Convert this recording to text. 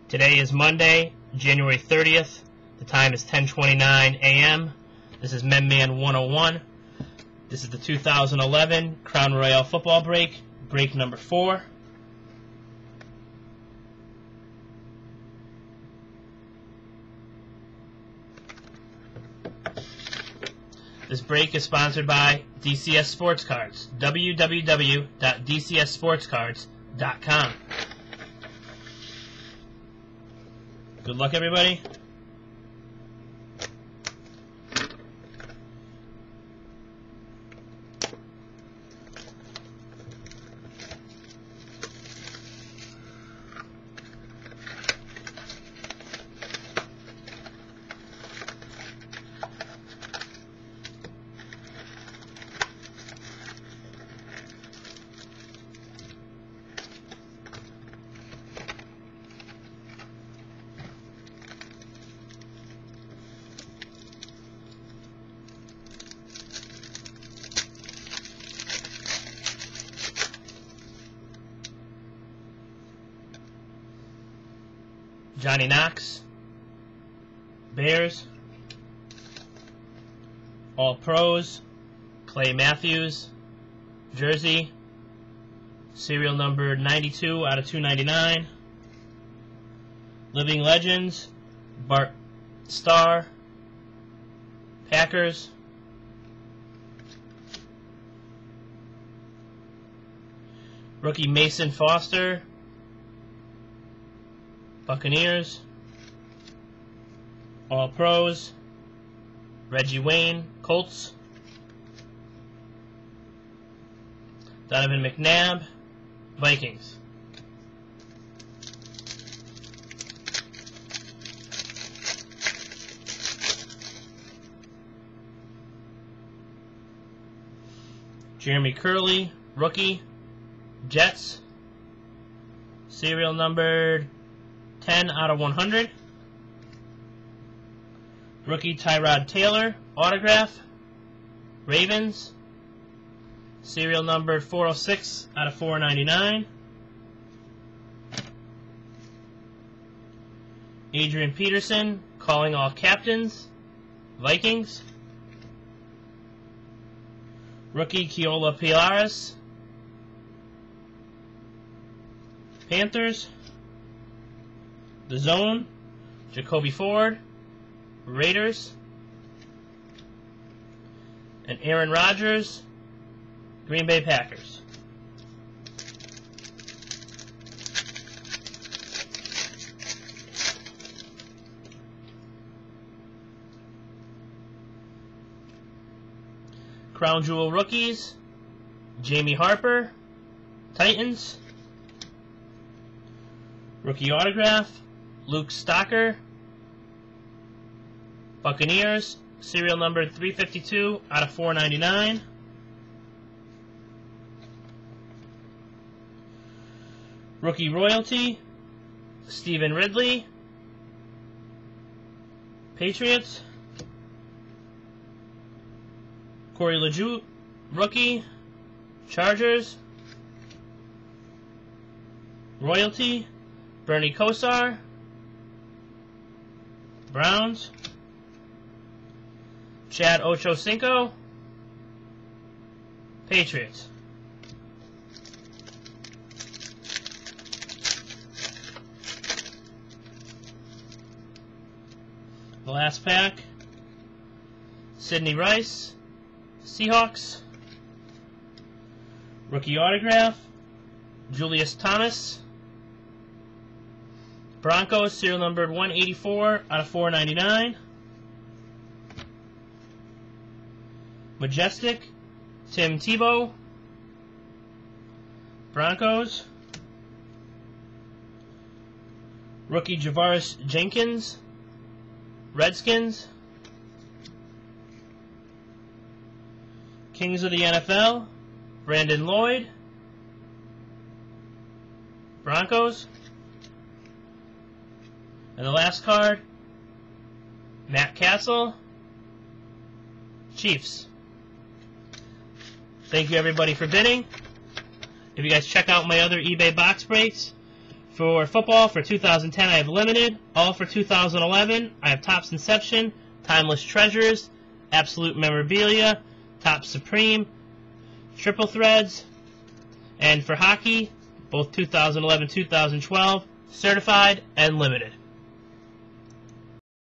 Today is Monday, January 30th. The time is 10:29 a.m. This is Memman101. This is the 2011 Crown Royale football break, break number 4. This break is sponsored by DCS Sports Cards, www.dcsportscards.com. Good luck, everybody. Johnny Knox, Bears, All Pros, Clay Matthews, jersey, serial number 92 out of 299, Living Legends, Bart Starr, Packers, rookie Mason Foster, Buccaneers, All Pros, Reggie Wayne, Colts, Donovan McNabb, Vikings. Jeremy Curley, rookie, Jets, serial numbered 10 out of 100. Rookie Tyrod Taylor, autograph, Ravens, serial number 406 out of 499. Adrian Peterson, calling all captains, Vikings. Rookie Keola Pilaris, Panthers. The Zone, Jacoby Ford, Raiders, and Aaron Rodgers, Green Bay Packers. Crown Jewel rookies, Jamie Harper, Titans. Rookie autograph, Luke Stocker, Buccaneers, serial number 352 out of 499. Rookie royalty, Stephen Ridley, Patriots. Corey LeJeune, rookie, Chargers. Royalty, Bernie Kosar, Browns. Chad Ochocinco, Patriots. The last pack, Sidney Rice, Seahawks. Rookie autograph, Julius Thomas, Broncos, serial numbered 184 out of 499. Majestic, Tim Tebow, Broncos. Rookie Javaris Jenkins, Redskins. Kings of the NFL, Brandon Lloyd, Broncos. And the last card, Matt Castle, Chiefs. Thank you, everybody, for bidding. If you guys check out my other eBay box breaks, For football, for 2010, I have limited. All for 2011, I have Topps Inception, Timeless Treasures, Absolute Memorabilia, Topps Supreme, Triple Threads, and for hockey, both 2011-2012, certified and limited.